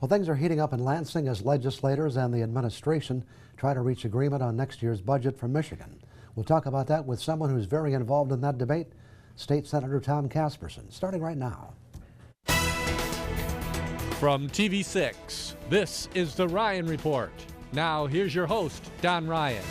Well, things are heating up in Lansing as legislators and the administration try to reach agreement on next year's budget for Michigan. We'll talk about that with someone who's very involved in that debate, State Senator Tom Casperson, starting right now. From TV6, this is The Ryan Report. Now, here's your host, Don Ryan.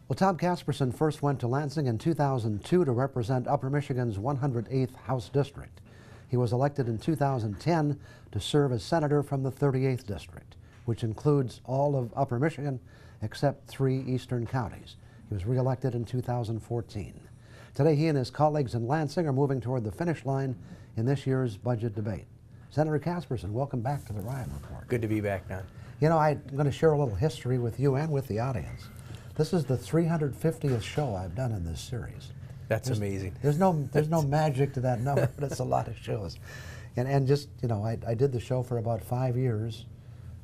Well, Tom Casperson first went to Lansing in 2002 to represent Upper Michigan's 108th House District. He was elected in 2010 to serve as senator from the 38th District, which includes all of Upper Michigan except 3 eastern counties. He was reelected in 2014. Today, he and his colleagues in Lansing are moving toward the finish line in this year's budget debate. Senator Casperson, welcome back to the Ryan Report. Good to be back, Don. You know, I'm going to share a little history with you and with the audience. This is the 350th show I've done in this series. That's amazing. There's no magic to that number, but it's a lot of shows. And just, you know, I did the show for about 5 years,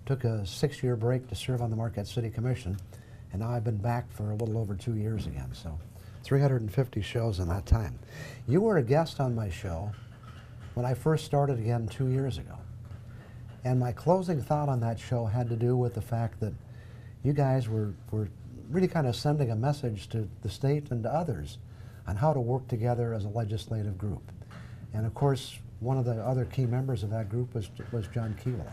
took a 6-year break to serve on the Marquette City Commission, and now I've been back for a little over 2 years again, so 350 shows in that time. You were a guest on my show when I first started again 2 years ago. And my closing thought on that show had to do with the fact that you guys were really kind of sending a message to the state and to others on how to work together as a legislative group. And of course, one of the other key members of that group was John Kewala.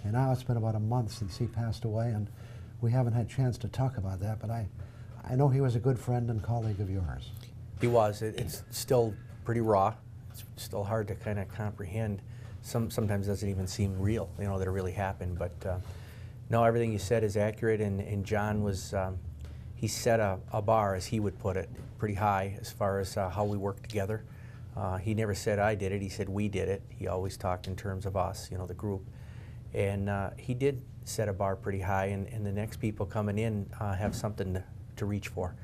And now it's been about a month since he passed away, and we haven't had a chance to talk about that, but I know he was a good friend and colleague of yours. He was. It's still pretty raw. It's still hard to kind of comprehend. Sometimes doesn't even seem real, you know, that it really happened. But no, everything you said is accurate, and John was, he set a bar, as he would put it, pretty high as far as how we work together. He never said I did it, he said we did it. He always talked in terms of us, you know, the group. And he did set a bar pretty high, and the next people coming in have something to reach for.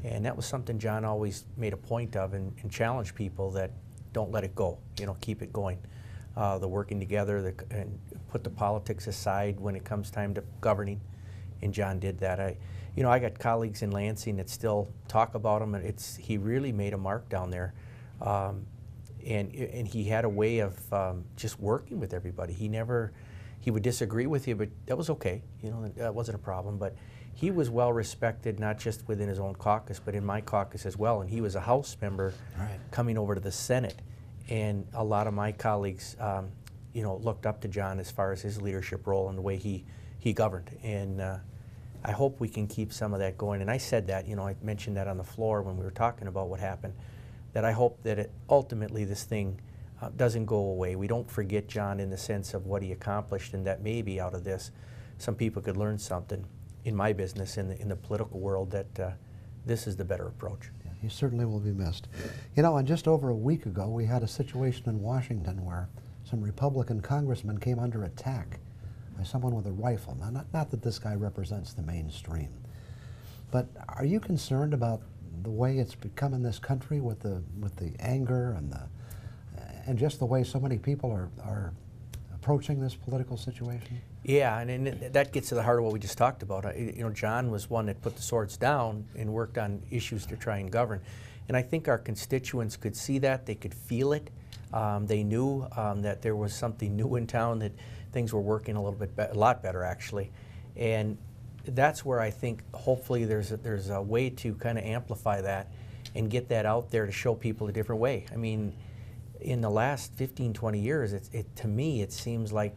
And that was something John always made a point of, and challenged people that don't let it go, you know, keep it going. The working together, and put the politics aside when it comes time to governing, and John did that. I got colleagues in Lansing that still talk about him, and he really made a mark down there. And he had a way of just working with everybody. He would disagree with you, but that was okay. You know, that wasn't a problem. But he was well respected, not just within his own caucus, but in my caucus as well. And he was a House member coming over to the Senate. And a lot of my colleagues, you know, looked up to John as far as his leadership role and the way he governed. And I hope we can keep some of that going. And I said that, you know, I mentioned that on the floor when we were talking about what happened, that I hope that ultimately this thing doesn't go away. We don't forget John in the sense of what he accomplished, and that maybe out of this, some people could learn something in my business, in the political world, that this is the better approach. Yeah, he certainly will be missed. You know, and just over a week ago, we had a situation in Washington where some Republican congressmen came under attack by someone with a rifle. Now, not that this guy represents the mainstream, but are you concerned about the way it's become in this country with the anger and just the way so many people are approaching this political situation? Yeah, and that gets to the heart of what we just talked about. You know, John was one that put the swords down and worked on issues to try and govern. And I think our constituents could see that, they could feel it. They knew that there was something new in town, that things were working a lot better actually. And that's where I think hopefully there's a way to kind of amplify that and get that out there to show people a different way. I mean, in the last 15, 20 years, to me, it seems like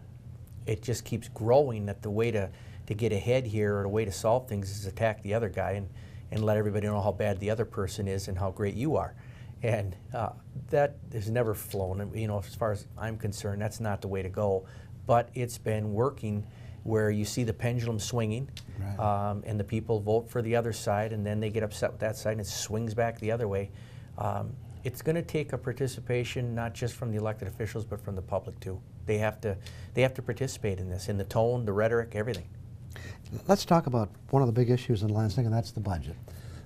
it just keeps growing, that the way to get ahead here, or the way to solve things, is attack the other guy and let everybody know how bad the other person is and how great you are. And that has never flown. You know, as far as I'm concerned, that's not the way to go. But it's been working, where you see the pendulum swinging, and the people vote for the other side, and then they get upset with that side, and it swings back the other way. It's going to take a participation, not just from the elected officials, but from the public too. They have to participate in this, in the tone, the rhetoric, everything. Let's talk about one of the big issues in Lansing, and that's the budget.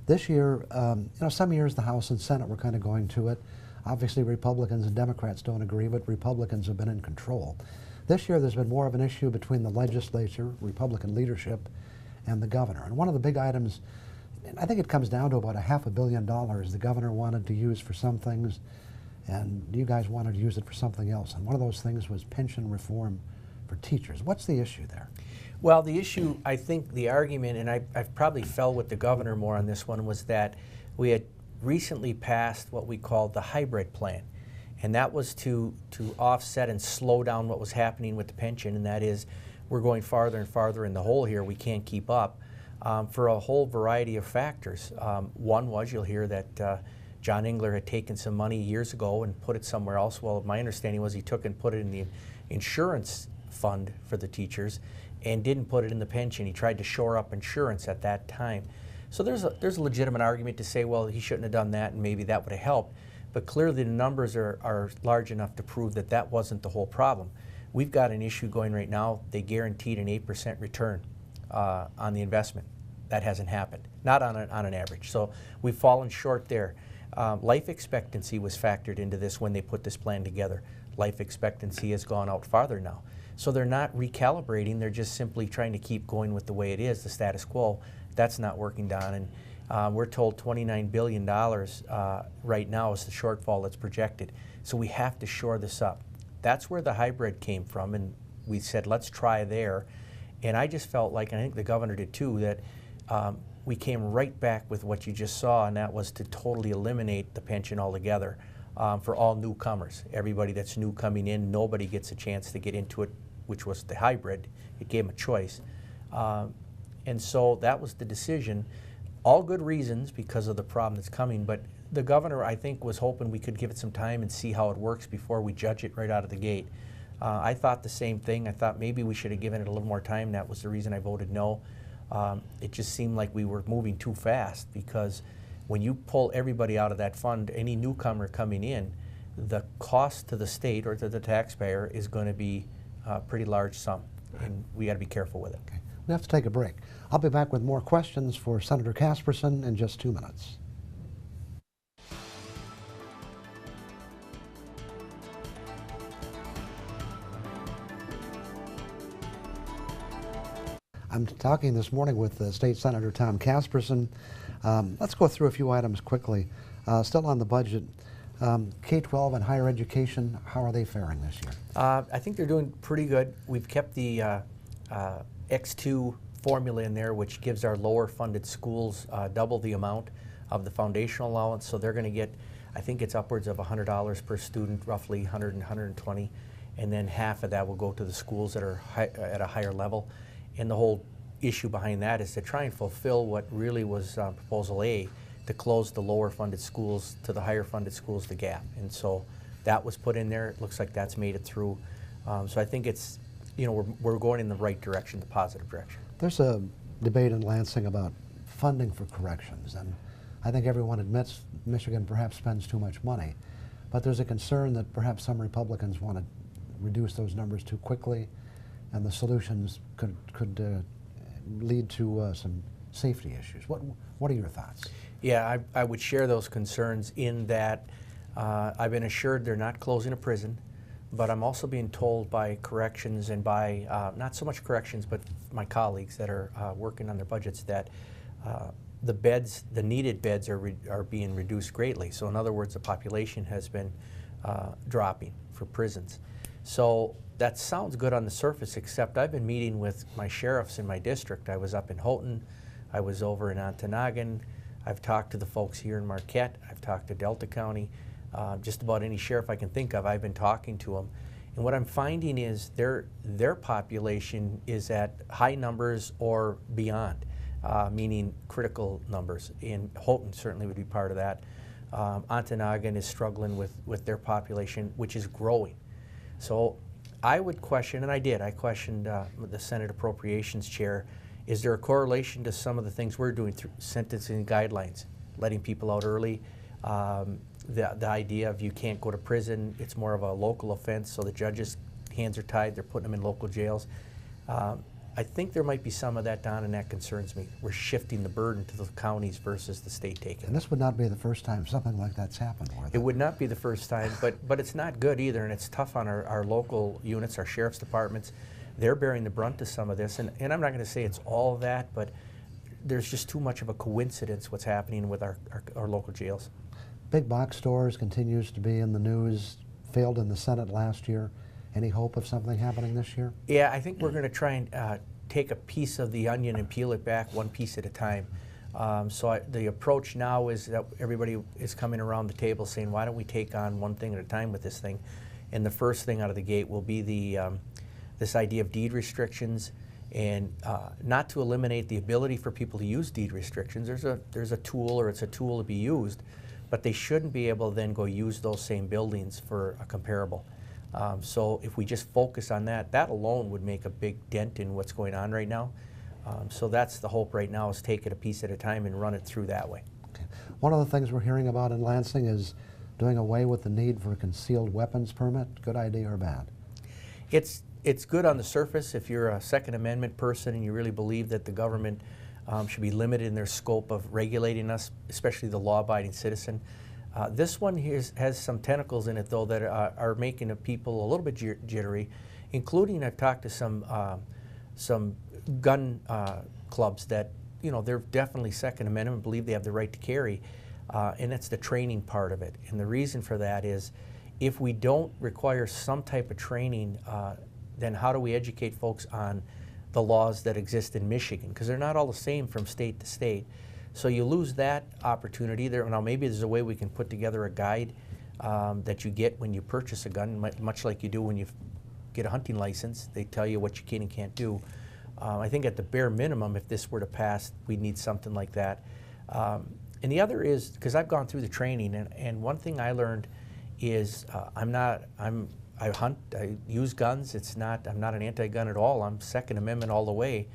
This year, you know, some years the House and Senate were kind of going to it. Obviously, Republicans and Democrats don't agree, but Republicans have been in control. This year, there's been more of an issue between the legislature, Republican leadership, and the governor. And one of the big items, I think it comes down to about $500 million the governor wanted to use for some things, and you guys wanted to use it for something else. And one of those things was pension reform for teachers. What's the issue there? Well, the issue, I think the argument, and I've probably fell with the governor more on this one, was that we had recently passed what we called the hybrid plan. And that was to offset and slow down what was happening with the pension, and that is we're going farther and farther in the hole here. We can't keep up for a whole variety of factors. One was, you'll hear that John Engler had taken some money years ago and put it somewhere else. Well, my understanding was he took and put it in the insurance fund for the teachers and didn't put it in the pension. He tried to shore up insurance at that time. So there's a legitimate argument to say, well, he shouldn't have done that and maybe that would have helped. But clearly the numbers are large enough to prove that that wasn't the whole problem. We've got an issue going right now. They guaranteed an 8% return on the investment. That hasn't happened, not on an average. So we've fallen short there. Life expectancy was factored into this when they put this plan together. Life expectancy has gone out farther now. So they're not recalibrating, they're just simply trying to keep going with the way it is, the status quo. That's not working, Don. And we're told $29 billion right now is the shortfall that's projected. So we have to shore this up. That's where the hybrid came from, and we said, let's try there. And I just felt like, and I think the governor did too, that we came right back with what you just saw, and that was to totally eliminate the pension altogether for all newcomers. Everybody that's new coming in, nobody gets a chance to get into it, which was the hybrid. It gave them a choice. And so that was the decision. All good reasons because of the problem that's coming, but the governor, I think, was hoping we could give it some time and see how it works before we judge it right out of the gate. I thought the same thing. I thought maybe we should have given it a little more time. That was the reason I voted no. It just seemed like we were moving too fast, because when you pull everybody out of that fund, any newcomer coming in, the cost to the state or to the taxpayer is going to be a pretty large sum, and we got to be careful with it. Okay. We have to take a break. I'll be back with more questions for Senator Casperson in just 2 minutes. I'm talking this morning with State Senator Tom Casperson. Let's go through a few items quickly. Still on the budget, K-12 and higher education, how are they faring this year? I think they're doing pretty good. We've kept the X2 formula in there, which gives our lower funded schools double the amount of the foundational allowance. So they're going to get, I think it's upwards of $100 per student, roughly 100 and 120. And then half of that will go to the schools that are at a higher level. And the whole issue behind that is to try and fulfill what really was Proposal A, to close the lower funded schools to the higher funded schools, the gap. And so that was put in there. It looks like that's made it through. So I think it's, you know, we're going in the right direction, the positive direction. There's a debate in Lansing about funding for corrections, and I think everyone admits Michigan perhaps spends too much money, but there's a concern that perhaps some Republicans want to reduce those numbers too quickly, and the solutions could lead to some safety issues. What are your thoughts? Yeah, I would share those concerns in that I've been assured they're not closing a prison, but I'm also being told by corrections and by, not so much corrections, but my colleagues that are working on their budgets, that the beds, the needed beds are being reduced greatly. So in other words, the population has been dropping for prisons. So that sounds good on the surface, except I've been meeting with my sheriffs in my district. I was up in Houghton, I was over in Ontonagon, I've talked to the folks here in Marquette, I've talked to Delta County, just about any sheriff I can think of, I've been talking to them. And what I'm finding is their population is at high numbers or beyond, meaning critical numbers. And Houghton certainly would be part of that. Ontonagon is struggling with their population, which is growing. So I would question, and I questioned the Senate Appropriations Chair, is there a correlation to some of the things we're doing through sentencing guidelines, letting people out early, the idea of you can't go to prison, it's more of a local offense, so the judges' hands are tied, they're putting them in local jails. I think there might be some of that, Don, and that concerns me. We're shifting the burden to the counties versus the state taking. And this would not be the first time something like that's happened. It would not be the first time, but it's not good either, and it's tough on our local units, our sheriff's departments. They're bearing the brunt of some of this, and I'm not going to say it's all of that, but there's just too much of a coincidence what's happening with our local jails. big box stores continues to be in the news, failed in the Senate last year. Any hope of something happening this year? Yeah, I think we're going to try and take a piece of the onion and peel it back one piece at a time. The approach now is that everybody is coming around the table saying, why don't we take on one thing at a time with this thing? And the first thing out of the gate will be this idea of deed restrictions, and not to eliminate the ability for people to use deed restrictions. There's a tool, or it's a tool to be used, but they shouldn't be able to then go use those same buildings for a comparable. So if we just focus on that, that alone would make a big dent in what's going on right now. So that's the hope right now, is take it a piece at a time and run it through that way. Okay. One of the things we're hearing about in Lansing is doing away with the need for a concealed weapons permit. Good idea or bad? It's good on the surface if you're a Second Amendment person and you really believe that the government should be limited in their scope of regulating us, especially the law-abiding citizen. This one has some tentacles in it, though, that are making the people a little bit jittery, including I've talked to some gun clubs that, you know, they're definitely Second Amendment, believe they have the right to carry, and it's the training part of it. And the reason for that is, if we don't require some type of training, then how do we educate folks on the laws that exist in Michigan? Because they're not all the same from state to state. So you lose that opportunity there. Now maybe there's a way we can put together a guide that you get when you purchase a gun, much like you do when you get a hunting license. They tell you what you can and can't do. I think at the bare minimum, if this were to pass, we'd need something like that. And the other is, because I've gone through the training, and one thing I learned is I hunt, I use guns. I'm not an anti-gun at all. I'm Second Amendment all the way.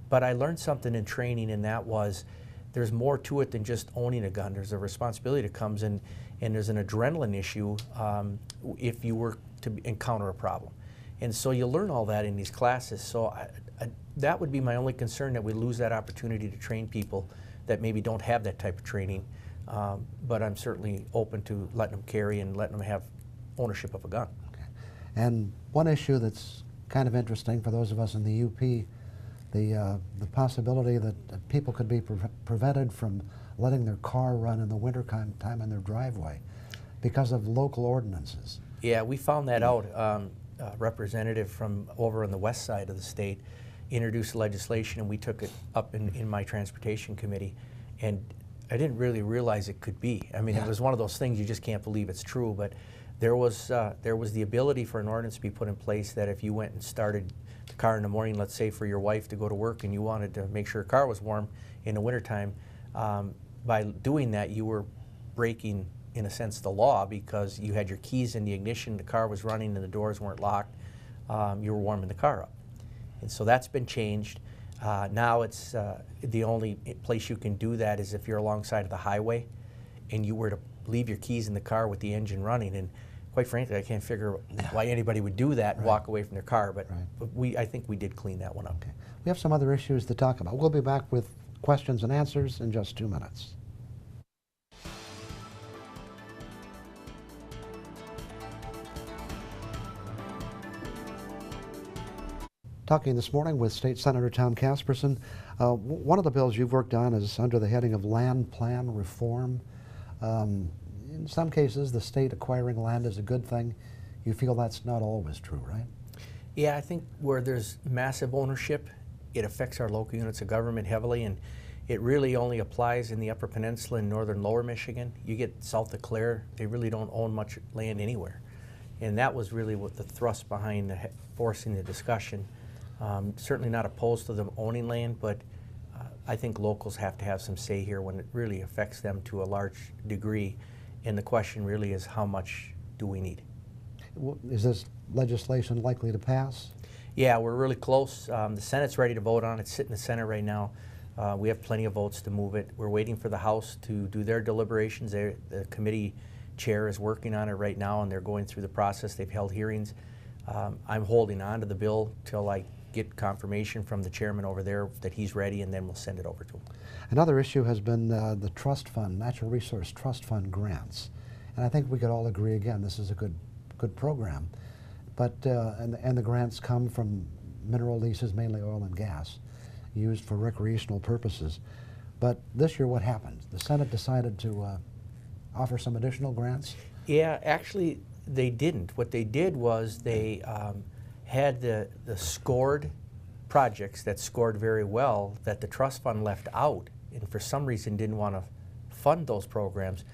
But I learned something in training, and that was there's more to it than just owning a gun. There's a responsibility that comes in, and there's an adrenaline issue if you were to encounter a problem. And so you learn all that in these classes. So that would be my only concern, that we lose that opportunity to train people that maybe don't have that type of training. But I'm certainly open to letting them carry and letting them have ownership of a gun. Okay. And one issue that's kind of interesting for those of us in the UP, the possibility that people could be prevented from letting their car run in the winter time in their driveway because of local ordinances. Yeah, we found that out. A representative from over on the west side of the state introduced legislation, and we took it up in my transportation committee, and I didn't really realize it could be. I mean, Yeah. It was one of those things you just can't believe it's true, but there was the ability for an ordinance to be put in place that if you went and started the car in the morning, let's say for your wife to go to work, and you wanted to make sure her car was warm in the wintertime, by doing that you were breaking, in a sense, the law, because you had your keys in the ignition, the car was running and the doors weren't locked, you were warming the car up. And so that's been changed. Now it's the only place you can do that is if you're alongside of the highway and you were to leave your keys in the car with the engine running. And quite frankly, I can't figure why anybody would do that and walk away from their car, but I think we did clean that one up. Okay. We have some other issues to talk about. We'll be back with questions and answers in just 2 minutes. Talking this morning with State Senator Tom Casperson. One of the bills you've worked on is under the heading of land plan reform. In some cases, the state acquiring land is a good thing. You feel that's not always true, right? Yeah, I think where there's massive ownership, it affects our local units of government heavily, and it really only applies in the Upper Peninsula and northern Lower Michigan. You get south of Clare, they really don't own much land anywhere. And that was really what the thrust behind forcing the discussion. Certainly not opposed to them owning land, but I think locals have to have some say here when it really affects them to a large degree. And the question really is, how much do we need? Is this legislation likely to pass? Yeah, we're really close. The Senate's ready to vote on it. It's sitting in the Senate right now. We have plenty of votes to move it. We're waiting for the House to do their deliberations. The committee chair is working on it right now, and they're going through the process. They've held hearings. I'm holding on to the bill till I get confirmation from the chairman over there that he's ready, and then we'll send it over to him. Another issue has been the trust fund, Natural Resource Trust Fund grants. And I think we could all agree, again, this is a good program. But, and the grants come from mineral leases, mainly oil and gas, used for recreational purposes. But this year, what happened? The Senate decided to offer some additional grants? Yeah, actually, they didn't. What they did was they had the scored projects that scored very well that the trust fund left out, and for some reason didn't want to fund those programs.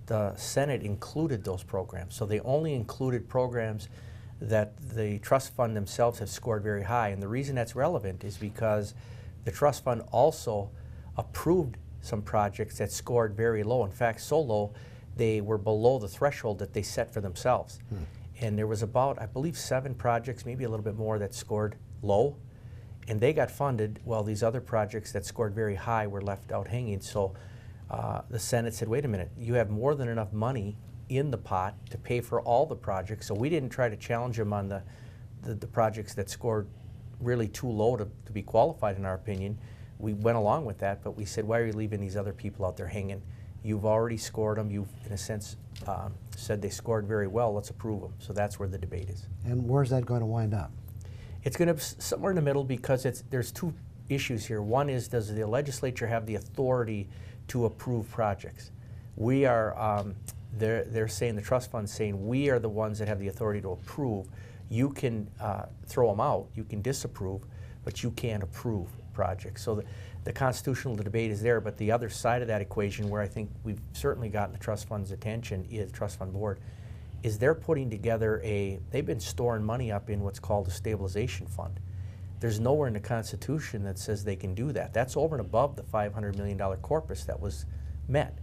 The Senate included those programs. So they only included programs that the trust fund themselves have scored very high. And the reason that's relevant is because the trust fund also approved some projects that scored very low. In fact, so low, they were below the threshold that they set for themselves. And there was about, I believe, 7 projects, maybe a little bit more, that scored low. And they got funded while these other projects that scored very high were left out hanging. So the Senate said, wait a minute, you have more than enough money in the pot to pay for all the projects. So we didn't try to challenge them on the projects that scored really too low to be qualified, in our opinion. We went along with that, but we said, why are you leaving these other people out there hanging? You've already scored them. You've, in a sense, said they scored very well. Let's approve them. So that's where the debate is. And where's that going to wind up? It's going to be somewhere in the middle because there's 2 issues here. One is, does the legislature have the authority to approve projects? We are, they're saying, the trust fund's saying, we are the ones that have the authority to approve. You can throw them out, you can disapprove, but you can't approve projects. So the constitutional debate is there, but the other side of that equation, where I think we've certainly gotten the trust fund's attention, is the trust fund board, is they're putting together they've been storing money up in what's called a stabilization fund. There's nowhere in the Constitution that says they can do that. That's over and above the $500 million corpus that was met.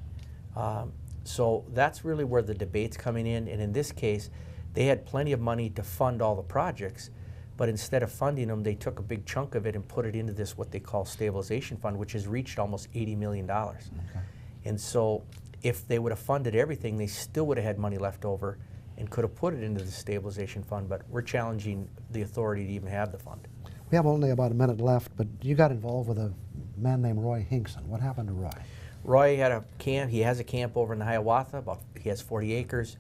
So that's really where the debate's coming in, and in this case, they had plenty of money to fund all the projects, but instead of funding them, they took a big chunk of it and put it into this, what they call stabilization fund, which has reached almost $80 million. Okay. And so if they would have funded everything, they still would have had money left over and could have put it into the stabilization fund, but we're challenging the authority to even have the fund. We have only about a minute left, but you got involved with a man named Roy Hinkson. What happened to Roy? Roy had a camp. He has a camp over in Hiawatha. He has 40 acres.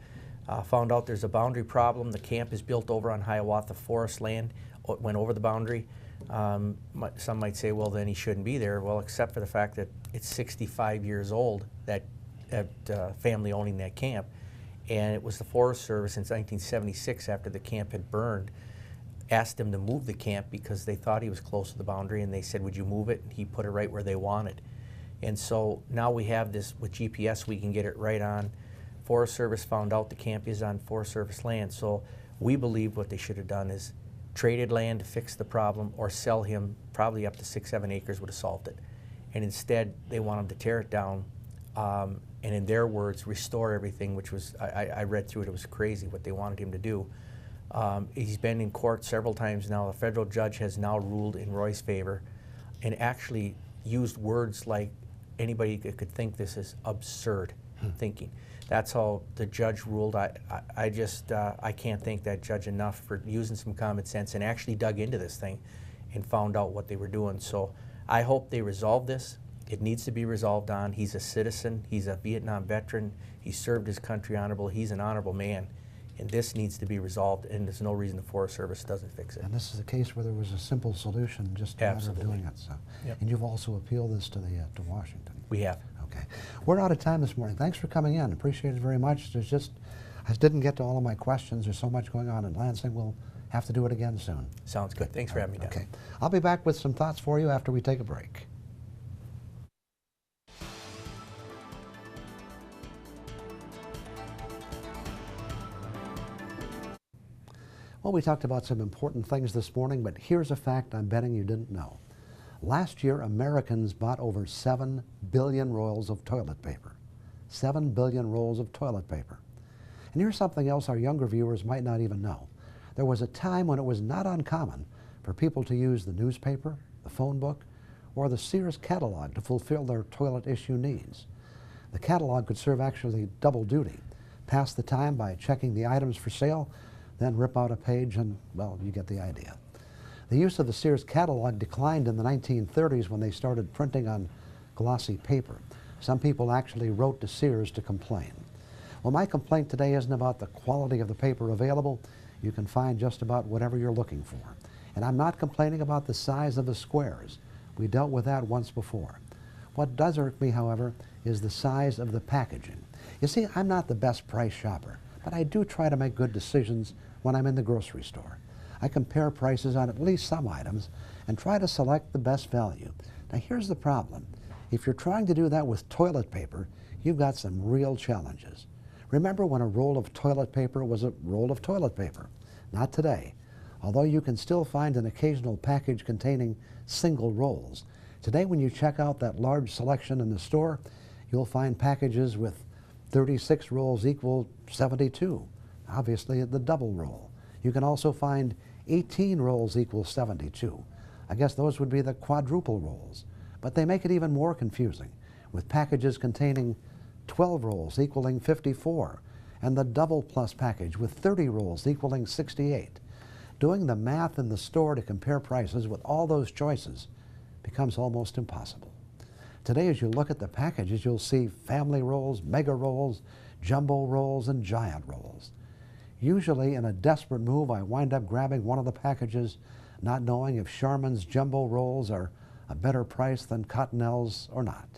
Found out there's a boundary problem. The camp is built over on Hiawatha forest land. Went over the boundary. Some might say, well, then he shouldn't be there. Well, except for the fact that it's 65 years old, that family owning that camp. And it was the Forest Service since 1976, after the camp had burned, asked him to move the camp because they thought he was close to the boundary, and they said, would you move it? And he put it right where they wanted. And so now we have this, with GPS, we can get it right on. Forest Service found out the camp is on Forest Service land, so we believe what they should have done is traded land to fix the problem, or sell him. Probably up to 6-7 acres would have solved it. And instead, they want him to tear it down, and in their words, restore everything, which was, I read through it, it was crazy what they wanted him to do. He's been in court several times now. A federal judge has now ruled in Roy's favor and actually used words like, anybody could think this is absurd thinking. That's how the judge ruled. I can't thank that judge enough for using some common sense and actually dug into this thing and found out what they were doing. So I hope they resolve this. It needs to be resolved on. He's a citizen. He's a Vietnam veteran. He served his country honorable. He's an honorable man. And this needs to be resolved, and there's no reason the Forest Service doesn't fix it. And this is a case where there was a simple solution, just a matter of doing it. So, yep. And you've also appealed this to Washington. We have. Okay. We're out of time this morning. Thanks for coming in. Appreciate it very much. I didn't get to all of my questions. There's so much going on in Lansing. We'll have to do it again soon. Sounds good. Thanks for having me down. Okay. I'll be back with some thoughts for you after we take a break. Well, we talked about some important things this morning, but here's a fact I'm betting you didn't know. Last year, Americans bought over 7 billion rolls of toilet paper. 7 billion rolls of toilet paper. And here's something else our younger viewers might not even know. There was a time when it was not uncommon for people to use the newspaper, the phone book, or the Sears catalog to fulfill their toilet issue needs. The catalog could serve actually double duty. Pass the time by checking the items for sale, then rip out a page and, well, you get the idea. The use of the Sears catalog declined in the 1930s when they started printing on glossy paper. Some people actually wrote to Sears to complain. Well, my complaint today isn't about the quality of the paper available. You can find just about whatever you're looking for. And I'm not complaining about the size of the squares. We dealt with that once before. What does irk me, however, is the size of the packaging. You see, I'm not the best price shopper, but I do try to make good decisions when I'm in the grocery store. I compare prices on at least some items and try to select the best value. Now here's the problem. If you're trying to do that with toilet paper, you've got some real challenges. Remember when a roll of toilet paper was a roll of toilet paper? Not today. Although you can still find an occasional package containing single rolls. Today when you check out that large selection in the store, you'll find packages with 36 rolls equal 72, obviously the double roll. You can also find 18 rolls equal 72. I guess those would be the quadruple rolls. But they make it even more confusing, with packages containing 12 rolls equaling 54, and the double plus package with 30 rolls equaling 68. Doing the math in the store to compare prices with all those choices becomes almost impossible. Today, as you look at the packages, you'll see family rolls, mega rolls, jumbo rolls, and giant rolls. Usually, in a desperate move, I wind up grabbing one of the packages, not knowing if Charmin's jumbo rolls are a better price than Cottonelle's or not.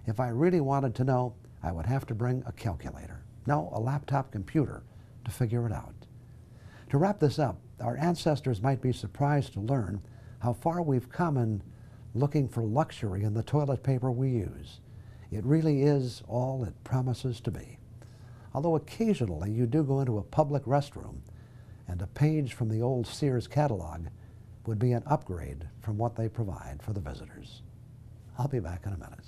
If I really wanted to know, I would have to bring a calculator. No, a laptop computer to figure it out. To wrap this up, our ancestors might be surprised to learn how far we've come in looking for luxury in the toilet paper we use. It really is all it promises to be. Although occasionally you do go into a public restroom and a page from the old Sears catalog would be an upgrade from what they provide for the visitors. I'll be back in a minute.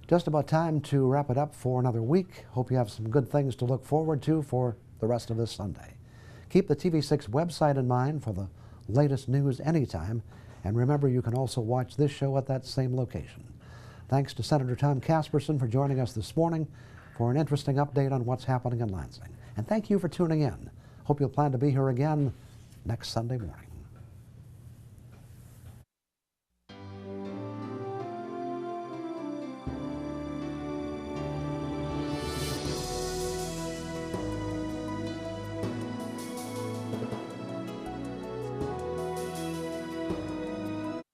Just about time to wrap it up for another week. Hope you have some good things to look forward to for the rest of this Sunday. Keep the TV6 website in mind for the latest news anytime, and remember you can also watch this show at that same location. Thanks to Senator Tom Casperson for joining us this morning for an interesting update on what's happening in Lansing. And thank you for tuning in. Hope you'll plan to be here again next Sunday morning.